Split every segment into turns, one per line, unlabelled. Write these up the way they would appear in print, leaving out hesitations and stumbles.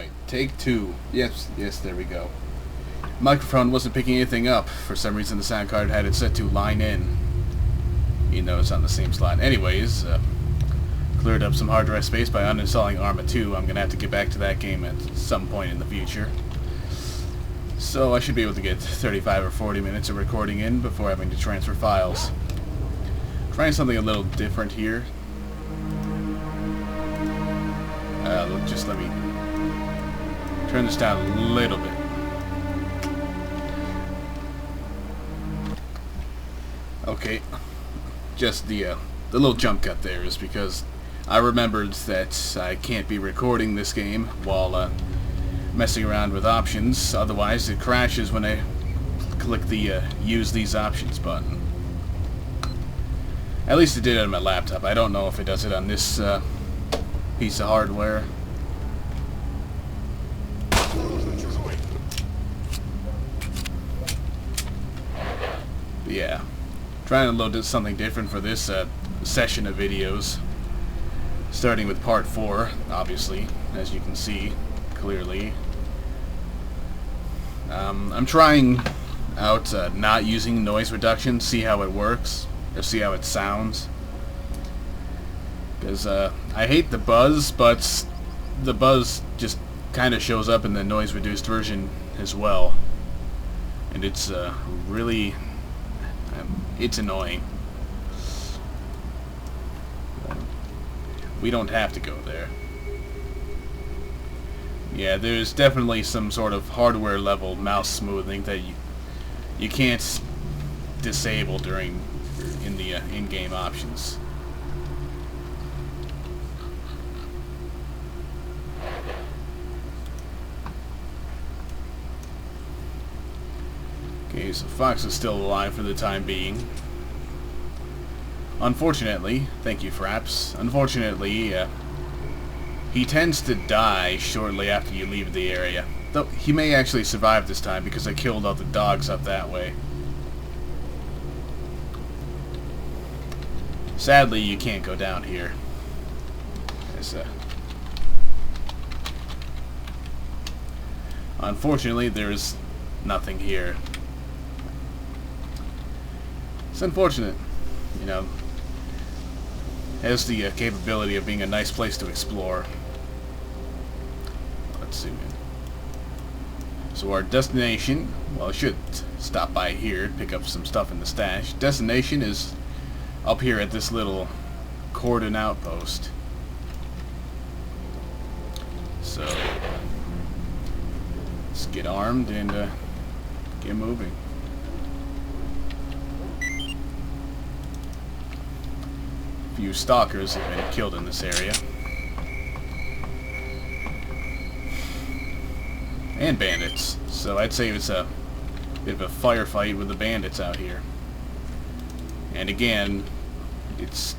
Alright, take two. Yes, there we go. Microphone wasn't picking anything up. For some reason the sound card had it set to line in. You know it's on the same slot. Anyways, cleared up some hard drive space by uninstalling Arma 2. I'm going to have to get back to that game at some point in the future. So I should be able to get 35 or 40 minutes of recording in before having to transfer files. Trying something a little different here. Just let me turn this down a little bit. Okay, just the little jump cut there is because I remembered that I can't be recording this game while messing around with options, otherwise it crashes when I click the use these options button. At least it did it on my laptop. I don't know if it does it on this piece of hardware. But yeah, trying to load something different for this session of videos. Starting with part 4, obviously, as you can see clearly. I'm trying out not using noise reduction, see how it works, or see how it sounds. Because I hate the buzz, but the buzz just kind of shows up in the noise reduced version as well. And it's really... it's annoying. We don't have to go there. Yeah, there's definitely some sort of hardware level mouse smoothing that you can't disable in the in-game options. Okay, so Fox is still alive for the time being. Unfortunately, thank you, Fraps. Unfortunately, he tends to die shortly after you leave the area. Though he may actually survive this time because I killed all the dogs up that way. Sadly, you can't go down here. Unfortunately, there's nothing here. It's unfortunate, you know. Has the capability of being a nice place to explore. Let's zoom in. So our destination, well, I should stop by here, pick up some stuff in the stash. Destination is up here at this little Cordon outpost. So let's get armed and get moving. Few stalkers have been killed in this area. And bandits. So I'd say it's a bit of a firefight with the bandits out here. And again, it's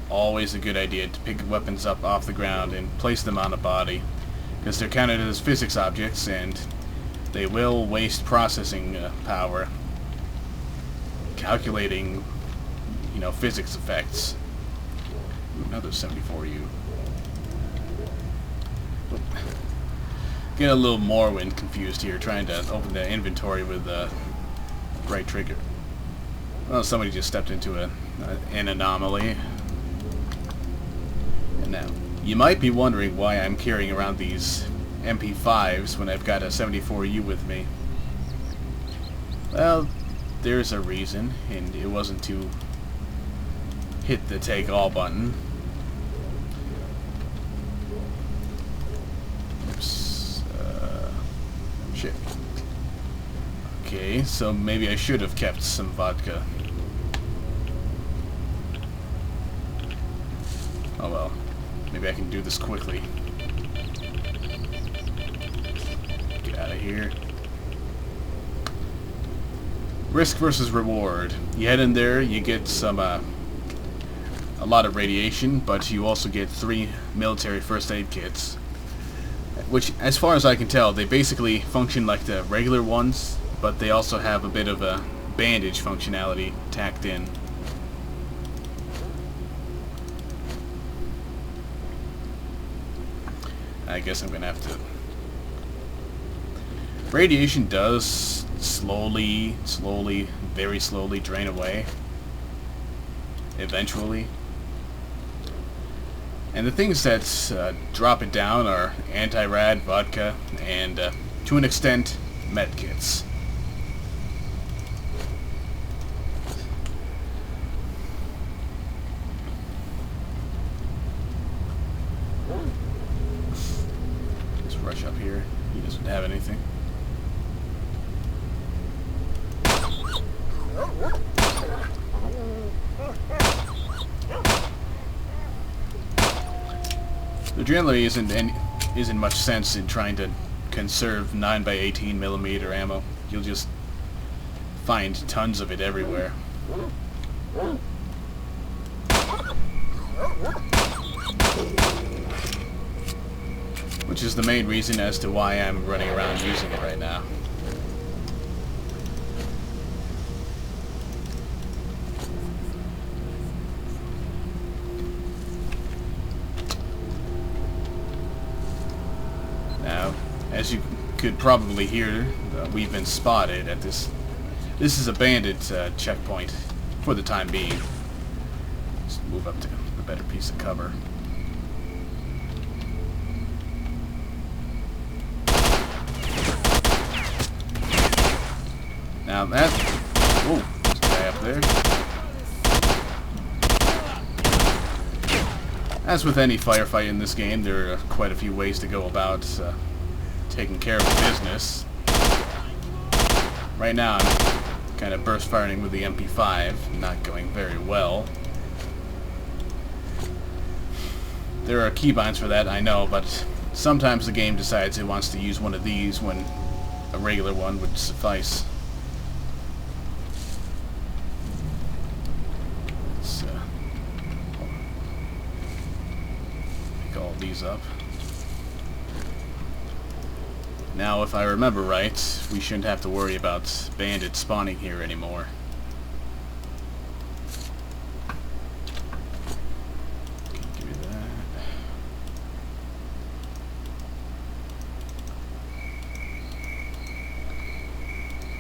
always a good idea to pick weapons up off the ground and place them on a body, because they're counted as physics objects and they will waste processing power calculating, you know, physics effects. Another 74U. Get a little Morrowind confused here, trying to open the inventory with the right trigger. Well, somebody just stepped into an anomaly. And now, you might be wondering why I'm carrying around these MP5s when I've got a 74U with me. Well, there's a reason, and it wasn't to hit the take all button. Oops. Shit. Okay, so maybe I should have kept some vodka. Oh well. Maybe I can do this quickly. Get out of here. Risk versus reward. You head in there, you get some a lot of radiation, but you also get 3 military first aid kits, which, as far as I can tell, they basically function like the regular ones, but they also have a bit of a bandage functionality tacked in. I guess I'm gonna have to Radiation does slowly, very slowly drain away. Eventually. And the things that drop it down are anti-rad, vodka, and, to an extent, medkits. Let's rush up here. He doesn't have anything. There generally isn't much sense in trying to conserve 9x18mm ammo. You'll just find tons of it everywhere. Which is the main reason as to why I'm running around using it right now. Now, as you could probably hear, we've been spotted at this. This is a bandit checkpoint for the time being. Let's move up to a better piece of cover. Now that... Whoa, there's a guy up there. As with any firefight in this game, there are quite a few ways to go about taking care of the business. Right now I'm kind of burst firing with the MP5, not going very well. There are keybinds for that, I know, but sometimes the game decides it wants to use one of these when a regular one would suffice. Let's pick all these up. Now, if I remember right, we shouldn't have to worry about bandits spawning here anymore. Okay, give me that.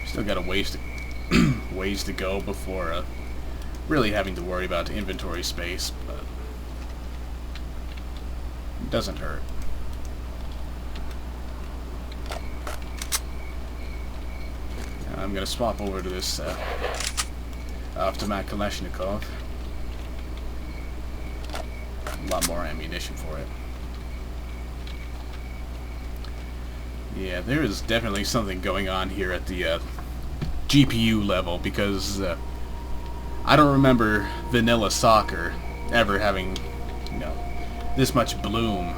Still got a ways to go before really having to worry about inventory space, but it doesn't hurt. I'm going to swap over to this automatic Kalashnikov. A lot more ammunition for it. Yeah, there is definitely something going on here at the GPU level, because I don't remember vanilla soccer ever having, you know, this much bloom.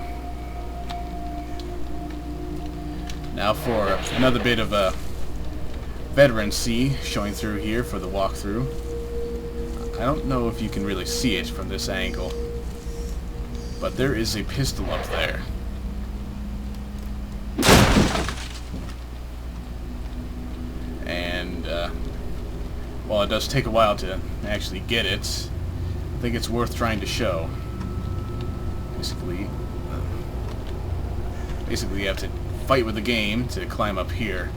Now for another bit of a veterancy showing through here for the walkthrough. I don't know if you can really see it from this angle, but there is a pistol up there. And while it does take a while to actually get it, I think it's worth trying to show. Basically you have to fight with the game to climb up here.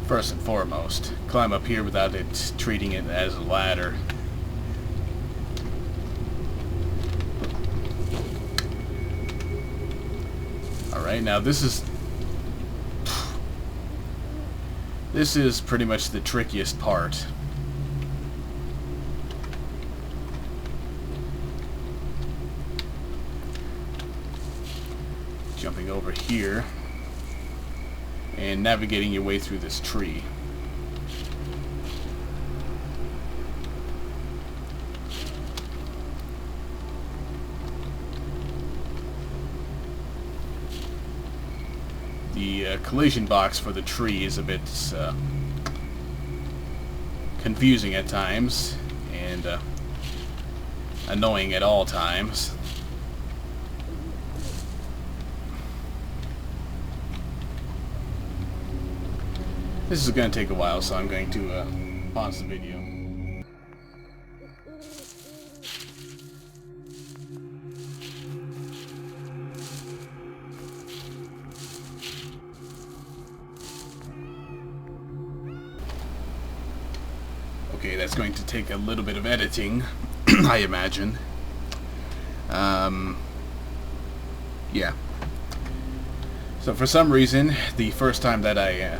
First and foremost, climb up here without it treating it as a ladder. Alright, now this is pretty much the trickiest part. Jumping over here and navigating your way through this tree. The collision box for the tree is a bit confusing at times and annoying at all times. This is going to take a while, so I'm going to pause the video. it's going to take a little bit of editing, I imagine. Yeah. So for some reason, the first time that I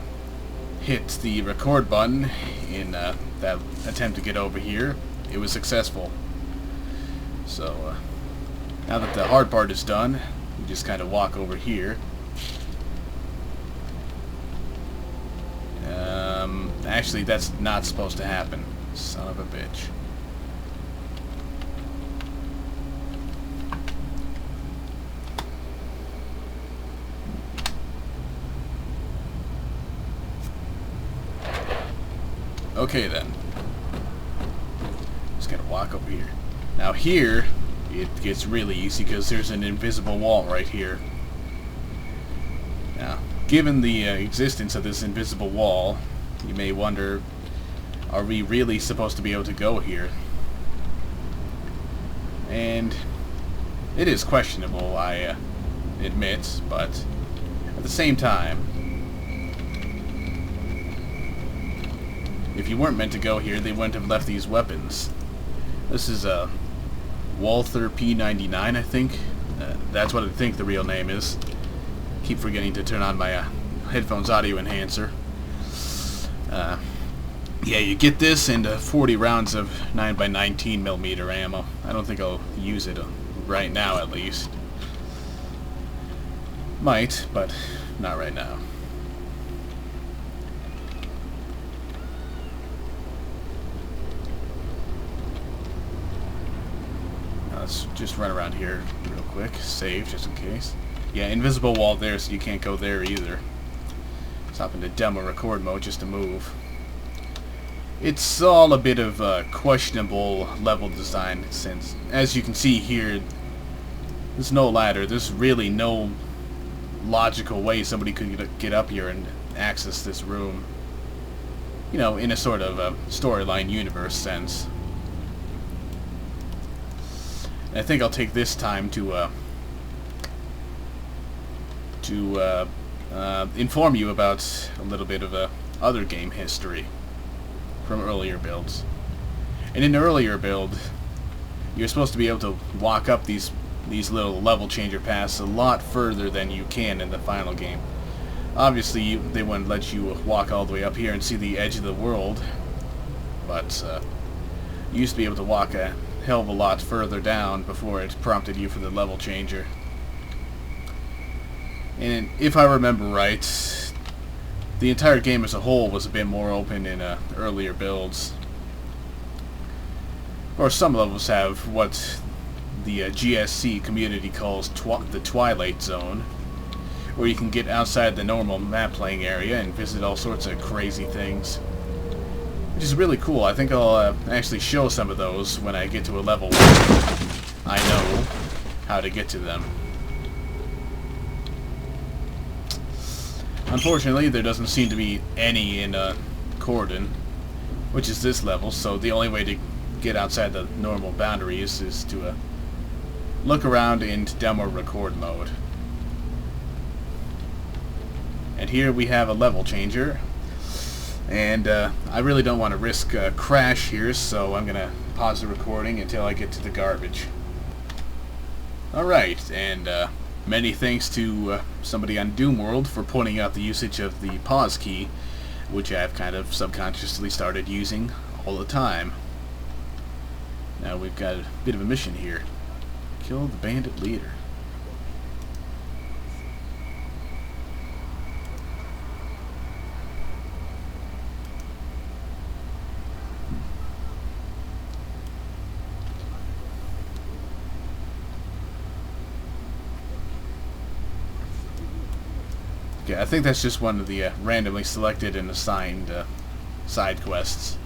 hit the record button in that attempt to get over here, it was successful. So now that the hard part is done, we just kind of walk over here. Actually, that's not supposed to happen. Son of a bitch. Okay then. Just gotta walk over here. Now here, it gets really easy because there's an invisible wall right here. Now, given the existence of this invisible wall, you may wonder, are we really supposed to be able to go here? And it is questionable, I admit, but at the same time, if you weren't meant to go here, they wouldn't have left these weapons. This is a Walther P99, I think. That's what I think the real name is. Keep forgetting to turn on my headphones audio enhancer. Yeah, you get this and 40 rounds of 9x19mm ammo. I don't think I'll use it right now, at least. Might, but not right now. Now let's just run around here real quick. Save, just in case. Yeah, invisible wall there, so you can't go there either. Stop into demo record mode just to move. It's all a bit of questionable level design, since, as you can see here, there's no ladder. There's really no logical way somebody could get up here and access this room. You know, in a sort of storyline universe sense. And I think I'll take this time to inform you about a little bit of other game history from earlier builds. And in the earlier build, you're supposed to be able to walk up these little level changer paths a lot further than you can in the final game. Obviously, they wouldn't let you walk all the way up here and see the edge of the world, but you used to be able to walk a hell of a lot further down before it prompted you for the level changer. And if I remember right, the entire game as a whole was a bit more open in earlier builds. Or some levels have what the GSC community calls the Twilight Zone, where you can get outside the normal map playing area and visit all sorts of crazy things. Which is really cool. I think I'll actually show some of those when I get to a level where I know how to get to them. Unfortunately, there doesn't seem to be any in Cordon, which is this level, so the only way to get outside the normal boundaries is to look around in demo record mode. And here we have a level changer, and I really don't want to risk a crash here, so I'm going to pause the recording until I get to the garbage. Alright, and many thanks to somebody on Doomworld for pointing out the usage of the pause key, which I've kind of subconsciously started using all the time. Now we've got a bit of a mission here. Kill the bandit leader. Okay, I think that's just one of the randomly selected and assigned side quests.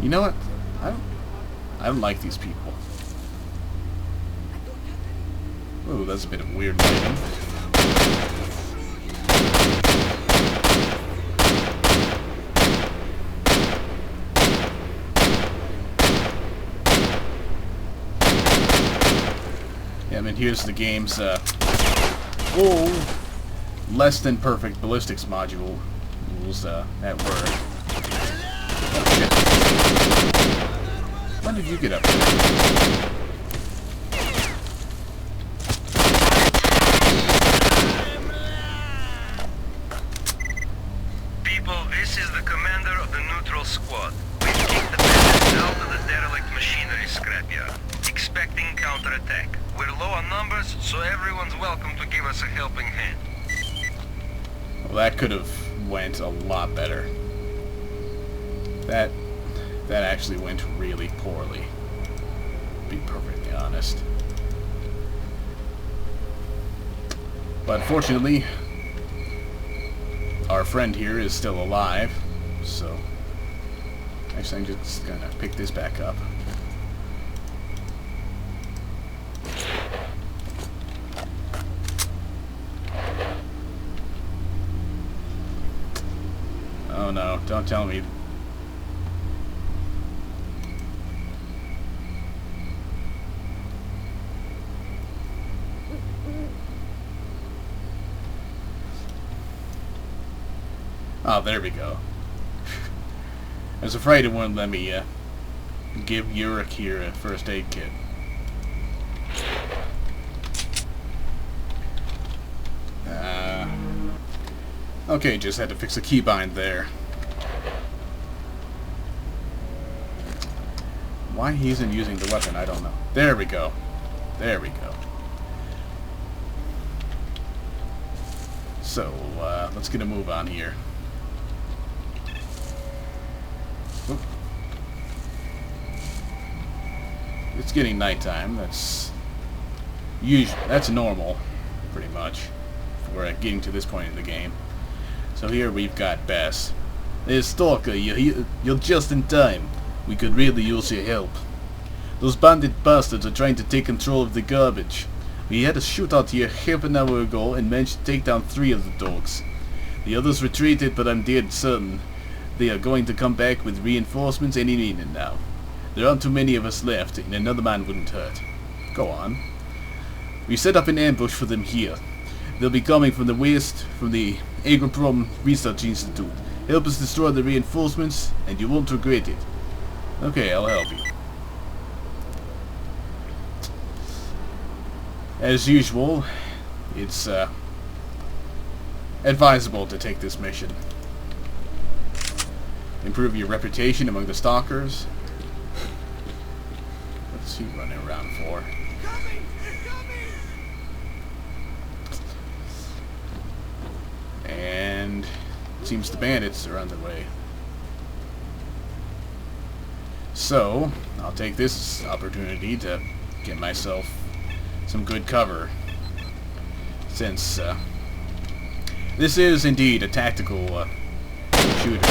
You know what? I don't like these people. Oh, that's a bit of weird lighting. mean, here's the game's less than perfect ballistics module rules at work. Oh shit. When did you get up there?
People, this is the commander of the neutral squad. We've kicked the bandits out of the derelict machinery scrapyard, expecting counterattack. We're low on numbers, so everyone's welcome to give us a helping hand.
Well, that could have went a lot better. That actually went really poorly, to be perfectly honest. But fortunately, our friend here is still alive, so actually I'm just gonna pick this back up. Oh no, don't tell me. Oh, there we go. I was afraid it wouldn't let me give Yurik here a first aid kit. Okay, just had to fix a keybind there. Why he isn't using the weapon, I don't know. There we go. There we go. So, let's get a move on here. Oop. It's getting nighttime. That's normal, pretty much. We're getting to this point in the game. So here we've got Bess. Hey, S.T.A.L.K.E.R, you're just in time. We could really use your help. Those bandit bastards are trying to take control of the garbage. We had a shootout here half an hour ago and managed to take down 3 of the dogs. The others retreated, but I'm dead certain they are going to come back with reinforcements any minute now. There aren't too many of us left, and another man wouldn't hurt. Go on. We set up an ambush for them here. They'll be coming from the west, from the Agroprom Research Institute. Help us destroy the reinforcements, and you won't regret it. Okay, I'll help you. As usual, it's advisable to take this mission. Improve your reputation among the stalkers. What's he running around for? And it seems the bandits are on their way. So, I'll take this opportunity to get myself some good cover, since this is indeed a tactical shooter.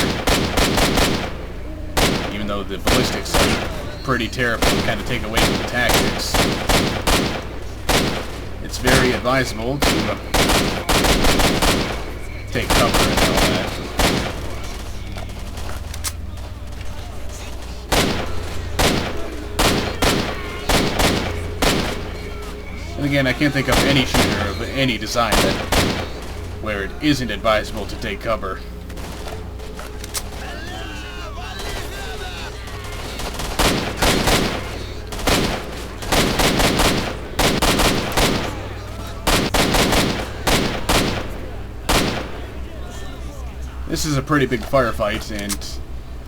Even though the ballistics are pretty terrible and kind of take away from the tactics, it's very advisable to take cover and all that. And again, I can't think of any shooter of any design where it isn't advisable to take cover. This is a pretty big firefight, and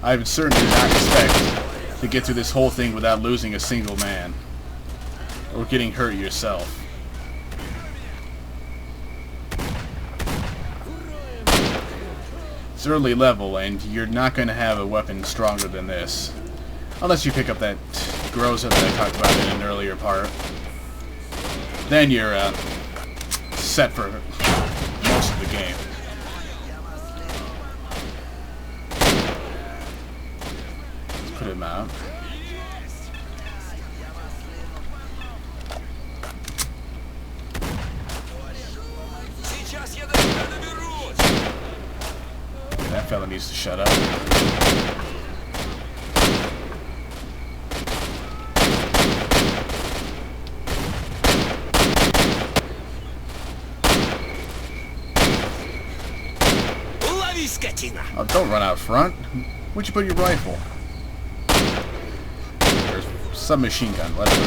I would certainly not expect to get through this whole thing without losing a single man. Or getting hurt yourself. It's early level, and you're not going to have a weapon stronger than this. Unless you pick up that Groza that I talked about in an earlier part. Then you're set for most of the game. Let's put him out. That fella needs to shut up. Oh, don't run out front. Where'd you put your rifle? There's submachine gun, whatever.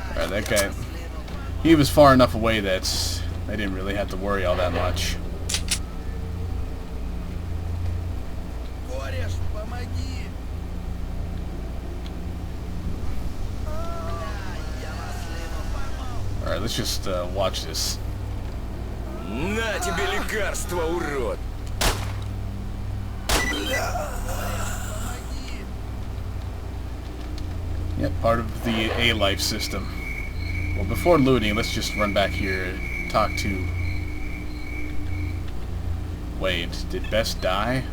Alright, that guy, he was far enough away that I didn't really have to worry all that much. Alright, let's just watch this.
На тебе лекарство, урод!
Yep, part of the A-life system. Well, before looting, let's just run back here and talk to... Wait, did Bess die?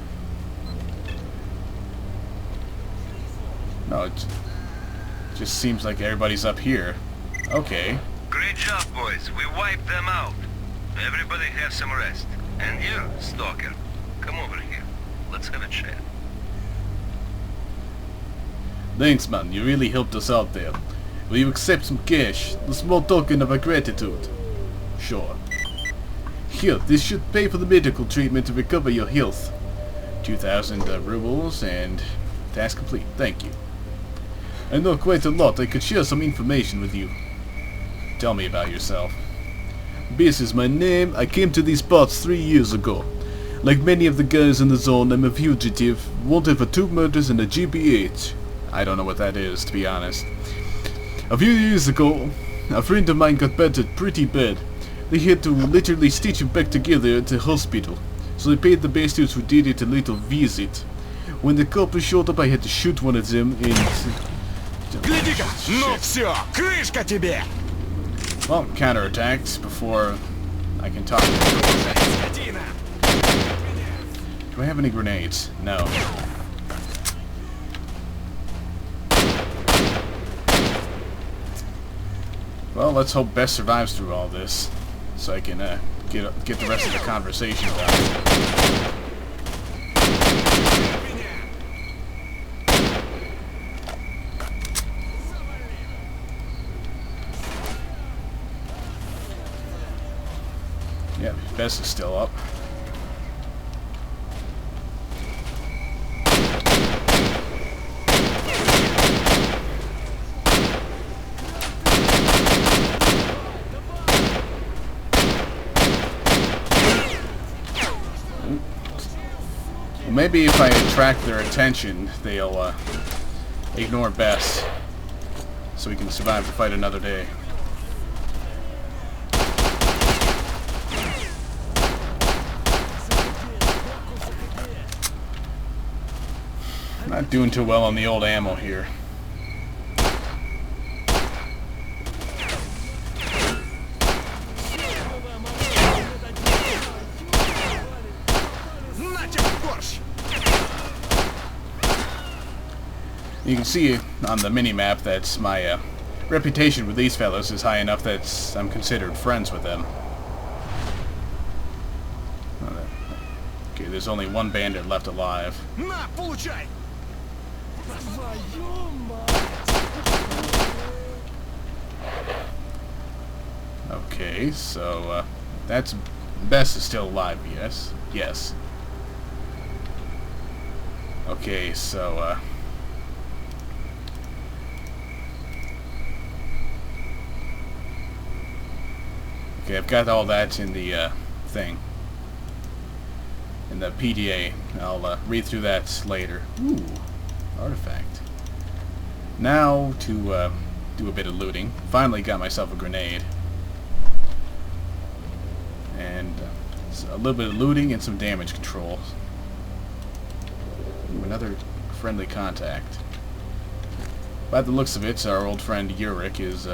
No, it just seems like everybody's up here. Okay.
Great job, boys. We wiped them out. Everybody have some rest. And you, Stalker, come over here. Let's have a chat.
Thanks, man. You really helped us out there. Will you accept some cash? A small token of our gratitude. Sure. Here, this should pay for the medical treatment to recover your health. 2,000 rubles and task complete. Thank you. I know quite a lot. I could share some information with you. Tell me about yourself. Bess is my name. I came to these parts 3 years ago. Like many of the guys in the zone, I'm a fugitive, wanted for 2 murders and a GBH. I don't know what that is, to be honest. A few years ago, a friend of mine got battered pretty bad. They had to literally stitch him back together at the hospital, so I paid the bastards who did it a little visit. When the coppers showed up, I had to shoot one of them and...
Гляди-ка! Ну все, крышка тебе!
Well, counterattacked before I can talk. Do I have any grenades? No. Well, let's hope Bess survives through all this, so I can get the rest of the conversation done. Yep, Bess is still up. Maybe if I attract their attention, they'll ignore Bess, so we can survive to fight another day. Not doing too well on the old ammo here. You can see on the mini-map that my reputation with these fellows is high enough that I'm considered friends with them. Okay, there's only one bandit left alive.
На, получай!
Okay, so that's Bess is still alive, yes? Yes. Okay, so okay, I've got all that in the thing. In the PDA. I'll read through that later. Ooh, artifact. Now to do a bit of looting. Finally got myself a grenade. And a little bit of looting and some damage control. Ooh, another friendly contact. By the looks of it, our old friend Yurik is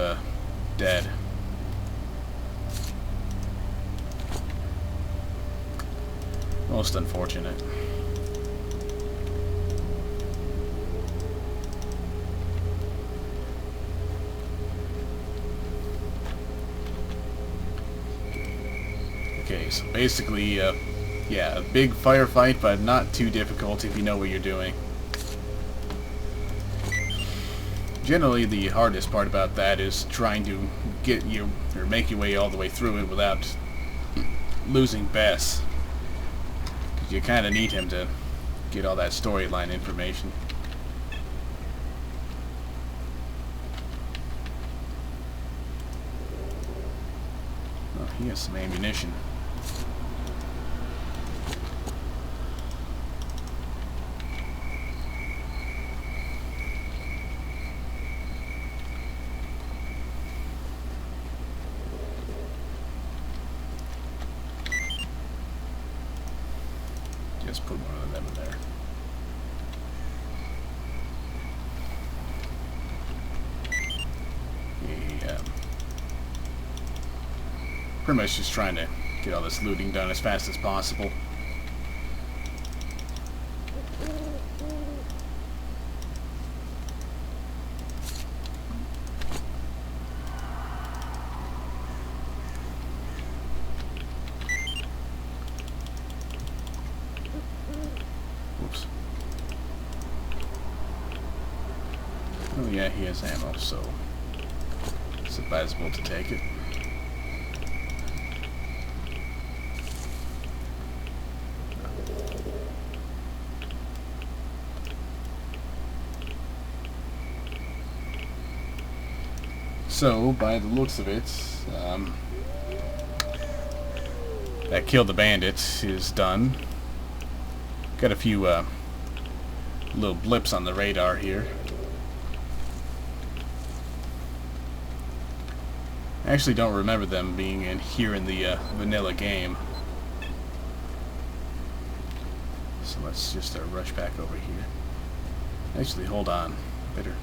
dead. Most unfortunate. Okay, so basically, yeah, a big firefight, but not too difficult if you know what you're doing. Generally, the hardest part about that is trying to get you, or make your way all the way through it without losing Bess. Because you kind of need him to get all that storyline information. Oh, he has some ammunition. Just put one of them in there. Pretty much just trying to get all this looting done as fast as possible. Whoops. Oh yeah, he has ammo, so it's advisable to take it. So, by the looks of it, that kill the bandits is done. Got a few little blips on the radar here. I actually don't remember them being in here in the vanilla game. So let's just rush back over here. Actually, hold on. Better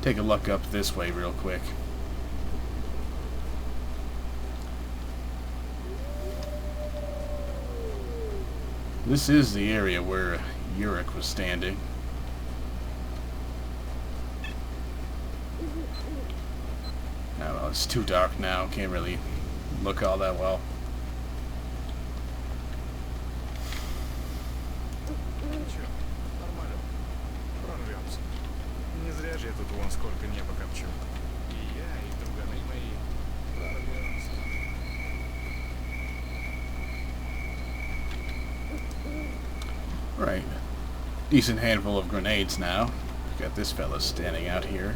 take a look up this way real quick. This is the area where Urich was standing. I don't know, it's too dark now, can't really look all that well.
Не зря же я тут вон сколько неба копчу. И я, и друганы мои прорвемся.
Right. Decent handful of grenades now. Got this fella standing out here.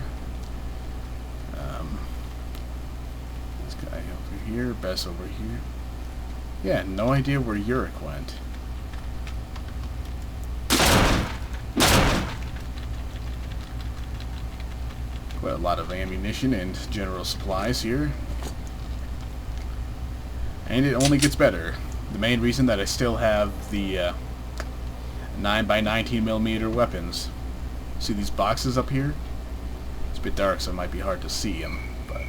This guy over here, Bess over here. Yeah, no idea where Urich went. Quite a lot of ammunition and general supplies here. And it only gets better. The main reason that I still have the 9x19mm weapons. See these boxes up here? It's a bit dark, so it might be hard to see them, but...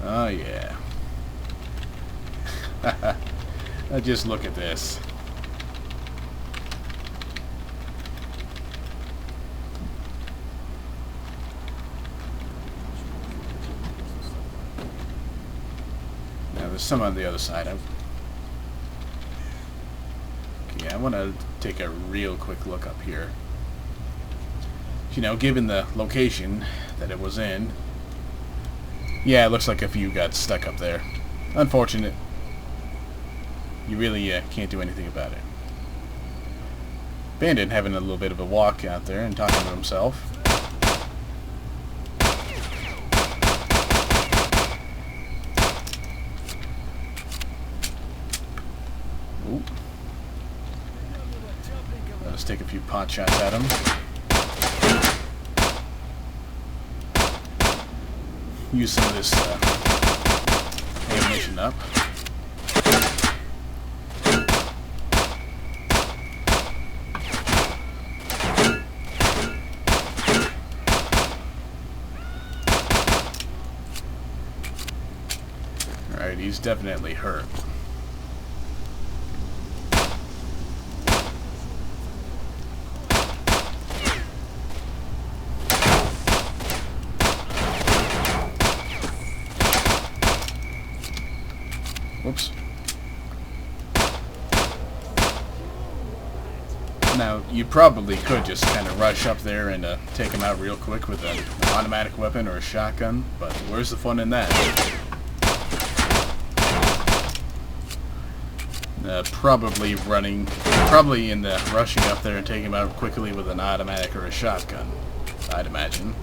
Oh yeah. Just look at this. Now there's some on the other side. Okay, I want to take a real quick look up here. You know, given the location that it was in, yeah, it looks like a few got stuck up there. Unfortunate. You really can't do anything about it. Bandit having a little bit of a walk out there and talking to himself. Ooh. Let's take a few pot shots at him. Use some of this ammunition up. Alright, he's definitely hurt. Now, you probably could just kind of rush up there and take him out real quick with an automatic weapon or a shotgun, but where's the fun in that? Probably in the rushing up there and taking him out quickly with an automatic or a shotgun, I'd imagine.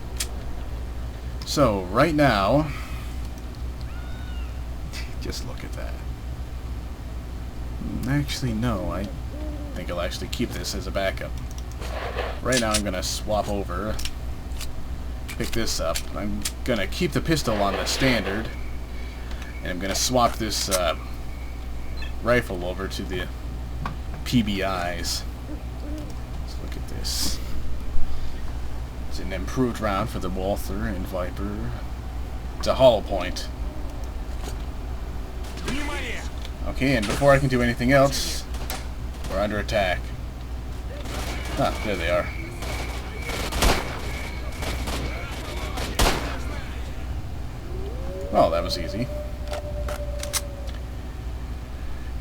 So, right now, just look at that. Actually, no, I think I'll actually keep this as a backup. Right now I'm going to swap over, pick this up. I'm going to keep the pistol on the standard, and I'm going to swap this rifle over to the PBIs. Let's look at this. It's an improved round for the Walther and Viper. It's a hollow point. Okay, and before I can do anything else, we're under attack. Ah, there they are. Oh, that was easy.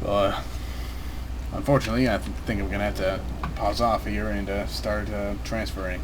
Well, unfortunately, I think I'm going to have to pause off here and start transferring.